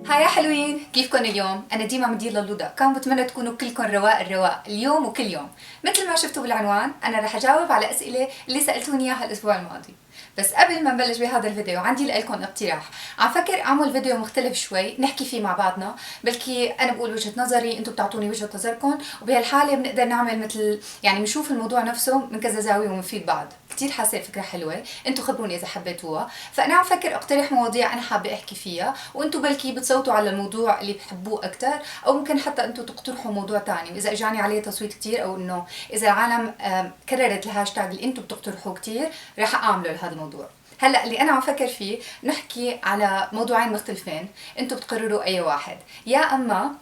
هاي يا حلوين، كيفكن اليوم؟ أنا ديما مدير للوضع، كان بتمنى تكونوا كلكن رواق الرواق اليوم وكل يوم. مثل ما شفتوا بالعنوان، أنا رح أجاوب على أسئلة اللي سألتوني إياها الأسبوع الماضي. بس قبل ما نبلش بهذا الفيديو عندي لكم اقتراح. عم فكر أعمل فيديو مختلف شوي نحكي فيه مع بعضنا، بلكي أنا بقول وجهة نظري، أنتم بتعطوني وجهة نظركم، وبهالحالة بنقدر نعمل مثل يعني بنشوف الموضوع نفسه من كذا زاوية ونفيد بعض. كتير حاسة الفكرة حلوة، انتو خبروني اذا حبيتوها. فانا عم فكر اقترح مواضيع انا حابة احكي فيها، وانتو بلكي بتصوتوا على الموضوع اللي بحبوه اكتر، او ممكن حتى انتو تقترحوا موضوع تاني، واذا اجاني عليه تصويت كتير، او انه اذا العالم كررت الهاشتاج اللي انتو بتقترحوه كتير، رح اعمله لهذا الموضوع. هلا اللي انا عم فكر فيه نحكي على موضوعين مختلفين، انتو بتقرروا اي واحد، يا اما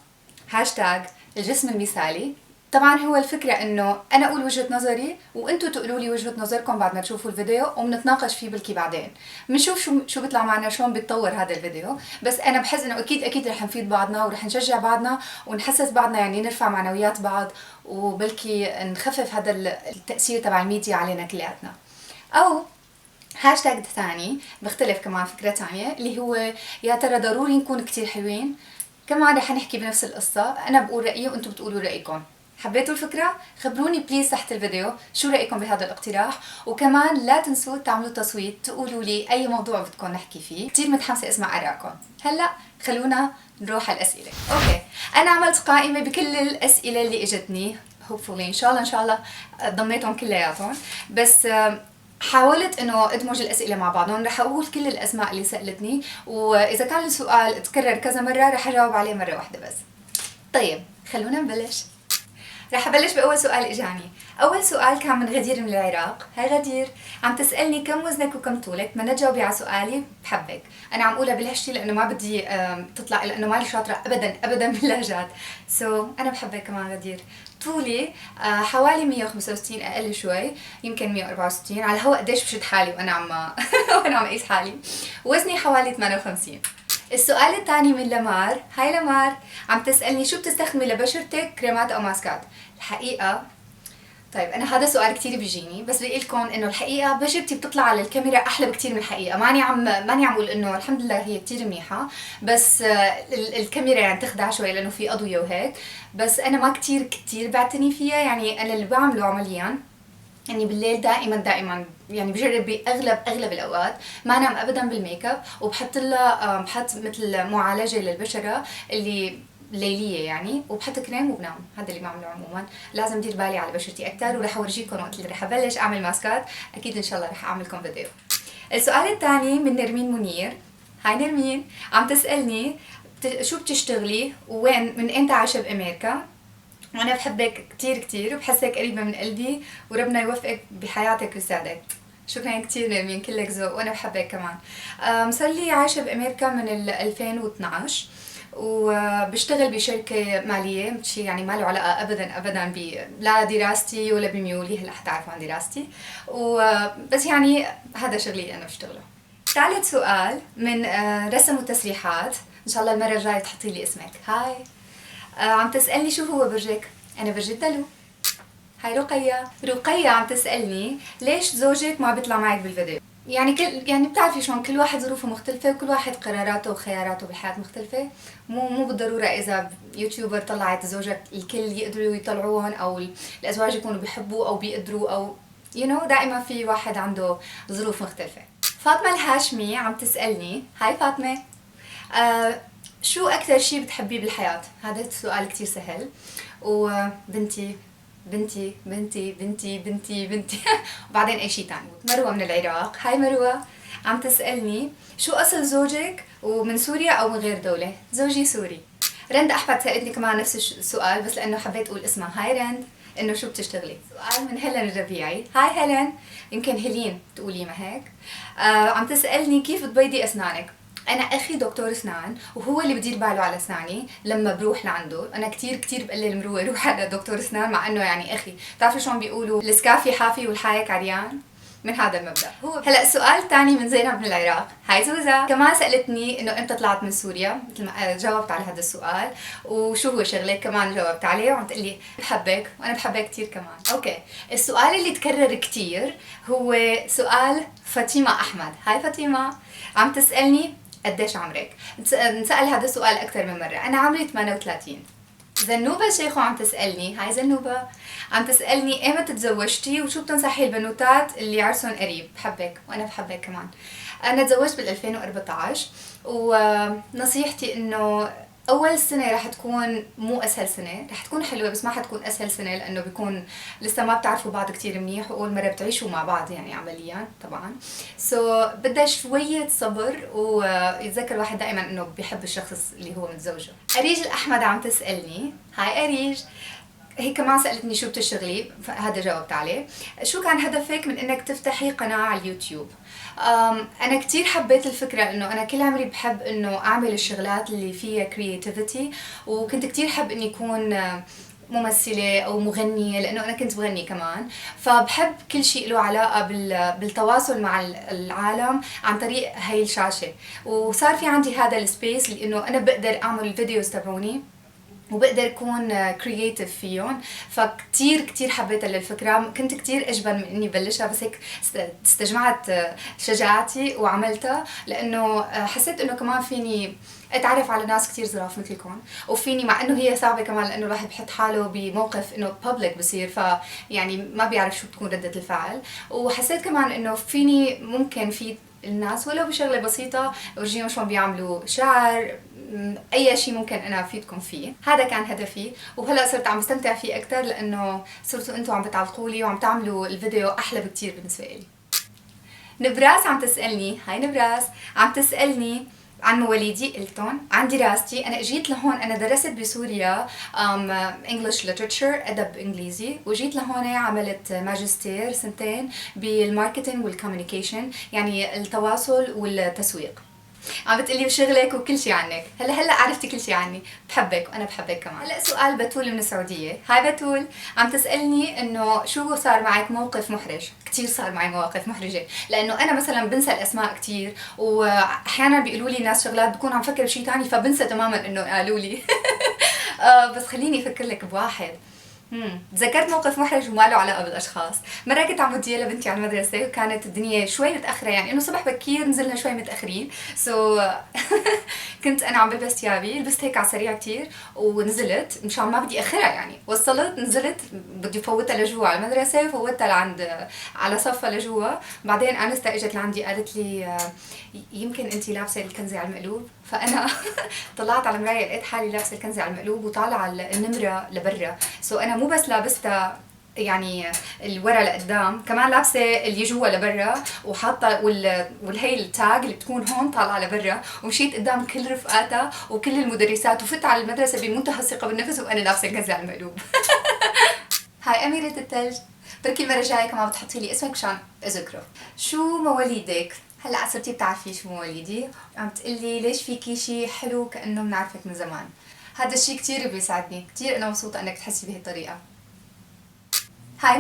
هاشتاج الجسم المثالي. طبعا هو الفكرة انه انا اقول وجهة نظري وانتوا تقولوا لي وجهة نظركم بعد ما تشوفوا الفيديو، وبنتناقش فيه بلكي بعدين بنشوف شو بيطلع معنا، شلون بيتطور هذا الفيديو. بس انا بحس انه اكيد رح نفيد بعضنا ورح نشجع بعضنا ونحسس بعضنا، يعني نرفع معنويات بعض، وبلكي نخفف هذا التأثير تبع الميديا علينا كلياتنا. او هاشتاج ثاني بختلف كمان، فكرة ثانية اللي هو يا ترى ضروري نكون كتير حلوين؟ كمان رح نحكي بنفس القصة، أنا بقول رأيي وأنتم بتقولوا رأيكم. حبيتوا الفكرة؟ خبروني بليز تحت الفيديو شو رأيكم بهذا الاقتراح، وكمان لا تنسوا تعملوا تصويت تقولوا لي أي موضوع بدكم نحكي فيه. كتير متحمسة اسمع آرائكم. هلأ خلونا نروح على الأسئلة. أوكي، أنا عملت قائمة بكل الأسئلة اللي إجتني، hopefully إن شاء الله ضميتهم كلياتهم، بس حاولت انه ادمج الاسئله مع بعضهم. رح اقول كل الاسماء اللي سالتني، واذا كان السؤال تكرر كذا مره رح اجاوب عليه مره واحده بس. طيب خلونا نبلش. رح ابلش باول سؤال اجاني. اول سؤال كان من غدير من العراق. هاي غدير، عم تسالني كم وزنك وكم طولك. بدنا تجاوبي على سؤالي بحبك. انا عم اقولها بالهشتي لانه ما بدي تطلع، لانه مالي شاطره ابدا باللهجات. انا بحبك كمان غدير. طولي حوالي 165، اقل شوي يمكن 164 على الهواء. قديش بشد حالي وانا عم اقيس حالي. وزني حوالي 58. السؤال الثاني من لمار. هاي لمار، عم تسألني شو بتستخدمي لبشرتك، كريمات او ماسكات؟ الحقيقة طيب انا هذا سؤال كتير بيجيني، بس بدي لكم انه الحقيقه بشرتي بتطلع على الكاميرا احلى بكتير من الحقيقه. ماني عم اقول انه الحمد لله هي كتير منيحه، بس الكاميرا يعني تخدع شوي لانه في اضويه وهيك. بس انا ما كتير بعتني فيها، يعني انا اللي بعمله عمليا يعني بالليل دائما يعني بجرب باغلب الاوقات ما انام ابدا بالميك اب، وبحط لها بحط مثل معالجه للبشره اللي ليليه يعني، وبحط كريم وبنام. هذا اللي بعمله عموما. لازم دير بالي على بشرتي اكثر، ورح اورجيكم وقت اللي رح ابلش اعمل ماسكات اكيد ان شاء الله رح اعملكم فيديو. السؤال الثاني من نرمين منير. هاي نرمين، عم تسالني شو بتشتغلي وين، من امتى عايشه بامريكا؟ وانا بحبك كتير وبحسك قريبه من قلبي، وربنا يوفقك بحياتك ويسعدك. شكرا كتير نرمين، كلك ذوق، وانا بحبك كمان. صار لي عايشه بامريكا من 2012، وبشتغل بشركة مالية، شيء يعني ما له علاقة أبدا لا دراستي ولا بميولي. هلا حتعرفوا عن دراستي، وبس يعني هذا شغلي أنا بشتغله. ثالث سؤال من رسم وتسريحات. إن شاء الله المرة الجاية تحطي لي اسمك. هاي عم تسألني شو هو برجك؟ أنا برج الدلو. هاي رقية عم تسألني ليش زوجك ما بيطلع معك بالفيديو؟ يعني بتعرفي شلون كل واحد ظروفه مختلفة، وكل واحد قراراته وخياراته بالحياة مختلفة. مو بالضرورة إذا يوتيوبر طلعت زوجك الكل يقدروا يطلعوهم، أو الأزواج يكونوا بيحبوا أو بيقدروا، أو دائما في واحد عنده ظروف مختلفة. فاطمة الهاشمي عم تسألني. هاي فاطمة، شو أكثر شي بتحبيه بالحياة؟ هذا السؤال كتير سهل. وبنتي بنتي بنتي بنتي بنتي بنتي وبعدين اي شيء ثاني. مروه من العراق. هاي مروه، عم تسالني شو اصل زوجك، ومن سوريا او من غير دوله؟ زوجي سوري. رند احمد سالتني كمان نفس السؤال، بس لانه حبيت اقول اسمها. هاي رند، انه شو بتشتغلي؟ سؤال من هيلين الربيعي. هاي هيلين، يمكن هيلين تقولي ما هيك. عم تسالني كيف تبيضي اسنانك؟ انا اخي دكتور اسنان، وهو اللي بدير باله على اسناني لما بروح لعنده. انا كتير بقلل مروه روح على دكتور اسنان، مع انه يعني اخي. بتعرفوا شلون بيقولوا السكافي حافي والحايك عريان؟ من هذا المبدا هو. هلا السؤال الثاني من زينب من العراق. هاي زوزا، كمان سالتني انه امتى طلعت من سوريا، مثل ما جاوبت على هذا السؤال. وشو هو شغلك كمان جاوبت عليه، وعم تقلي بحبك وانا بحبك كثير كمان. اوكي، السؤال اللي تكرر كثير هو سؤال فاطمه احمد. هاي فاطمه، عم تسالني قديش عمرك؟ نسأل هذا السؤال أكثر من مرة. أنا عمري 38. زنوبة شيخو عم تسألني، هاي زنوبة، عم تسألني ايمتى تزوجتي وشو بتنصحي البنوتات اللي عرسهم قريب؟ بحبك وانا بحبك كمان. انا تزوجت بال 2014 ونصيحتي انه اول سنة رح تكون مو اسهل سنة، رح تكون حلوة بس ما حتكون اسهل سنة لانه بيكون لسه ما بتعرفوا بعض كتير منيح واول مرة بتعيشوا مع بعض يعني عمليا طبعا. بدها شوية صبر ويتذكر الواحد دائما انه بيحب الشخص اللي هو متزوجه. اريج الاحمد عم تسألني، هاي اريج، هي كمان سألتني شو بتشتغلي، هذا جاوبت عليه. شو كان هدفك من انك تفتحي قناة على اليوتيوب؟ انا كتير حبيت الفكرة انه انا كل عمري بحب انه اعمل الشغلات اللي فيها creativity، وكنت كتير حب اني اكون ممثلة أو مغنية لأنه أنا كنت بغني كمان، فبحب كل شيء له علاقة بالتواصل مع العالم عن طريق هاي الشاشة. وصار في عندي هذا السبيس لأنه أنا بقدر أعمل الفيديوز تبعوني وبقدر اكون كرييتيف فيهم، فكتير كتير حبيت الفكره. كنت كتير اجبن من اني بلشها بس هيك استجمعت شجاعتي وعملتها، لانه حسيت انه كمان فيني اتعرف على ناس كتير ظراف مثلكم، وفيني مع انه هي صعبه كمان لانه الواحد بحط حاله بموقف انه بابليك بصير فيعني ما بيعرف شو بتكون رده الفعل، وحسيت كمان انه فيني ممكن في الناس ولو بشغله بسيطه ورجيهم شلون بيعملوا شعر، اي شيء ممكن انا افيدكم فيه. هذا كان هدفي وهلا صرت عم بستمتع فيه اكثر لانه صرتوا انتم عم بتعلقوا لي وعم تعملوا الفيديو احلى بكثير بالنسبه لي. نبراس عم تسالني، هاي نبراس، عم تسالني عن مواليدي. قلتن عن دراستي، انا اجيت لهون، انا درست بسوريا انجلش ليترشر، ادب انجليزي، وجيت لهون عملت ماجستير سنتين بالماركتينج والكوميونيكيشن، يعني التواصل والتسويق. عم بتقلي وشغلك وكل شيء عنك، هلا عرفتي كل شيء عني، بحبك وانا بحبك كمان. هلا سؤال بتول من السعوديه، هاي بتول عم تسالني انه شو صار معك موقف محرج. كثير صار معي مواقف محرجه لانه انا مثلا بنسى الاسماء كثير، واحيانا بيقولوا لي ناس شغلات بكون عم فكر بشيء ثاني فبنسى تماما انه قالوا لي بس خليني افكر لك بواحد. تذكرت موقف محرج وما له علاقه بالاشخاص. مره كنت عم بدي لبنتي على المدرسه وكانت الدنيا شوي متاخره، يعني انه صبح بكير نزلنا شوي متاخرين، كنت انا عم بلبس ثيابي، لبست هيك على السريع كثير ونزلت مشان ما بدي اخرها، يعني وصلت نزلت بدي فوتها لجوا على المدرسه، فوتها لعند على صفها لجوا، بعدين انستا اجت لعندي قالت لي يمكن انت لابسه الكنزه على المقلوب، فانا طلعت على المرايه لقيت حالي لابسه الكنزه على المقلوب وطالعه النمره لبرا، انا مو بس لابستها يعني الورا لقدام، كمان لابسه اللي جوا لبرا وحاطه والهي التاج اللي بتكون هون طالعه لبرا، ومشيت قدام كل رفقاتها وكل المدرسات وفت على المدرسه بمنتهى الثقه بالنفس وانا لابسه كنزه على المقلوب. هاي اميره الثلج، بركي المره الجايه كمان بتحطي لي اسمك مشان اذكره. شو مواليدك؟ هلا صرتي بتعرفي شو مواليدي، عم تقلي ليش فيكي شيء حلو كانه بنعرفك من زمان. هذا الشيء كثير بيسعدني، كثير انا مبسوطه انك تحسي بهي الطريقه. هاي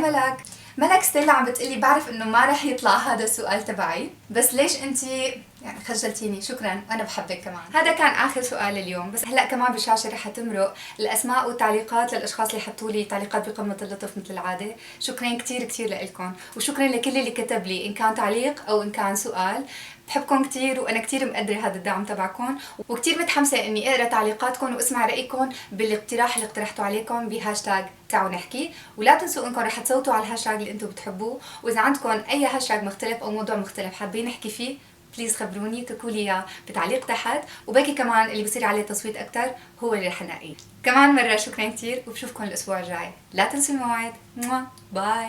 ملك ستيلا عم بتقلي بعرف انه ما رح يطلع هذا السؤال تبعي، بس ليش انتي يعني خجلتيني؟ شكرا وانا بحبك كمان. هذا كان اخر سؤال اليوم، بس هلا كمان بالشاشه رح تمرق الاسماء والتعليقات للاشخاص اللي حطوا لي تعليقات بقمه اللطف مثل العاده. شكرا كثير كثير لكم، وشكرا لكل اللي كتب لي ان كان تعليق او ان كان سؤال. بحبكم كثير وانا كثير مقدره هذا الدعم تبعكم، وكثير متحمسه اني اقرا تعليقاتكم واسمع رايكم بالاقتراح اللي اقترحته عليكم بهاشتاج تعالوا نحكي. ولا تنسوا انكم رح تصوتوا على الهاشتاج اللي انتم بتحبوه، واذا عندكم اي هاشتاج مختلف او موضوع مختلف حابين نحكي فيه بليز خبروني، اتركوا لي اياه بتعليق تحت، وباقي كمان اللي بصير عليه تصويت اكثر هو اللي رح نلاقيه. كمان مره شكرا كثير وبشوفكم الاسبوع الجاي. لا تنسوا الموعد. باي.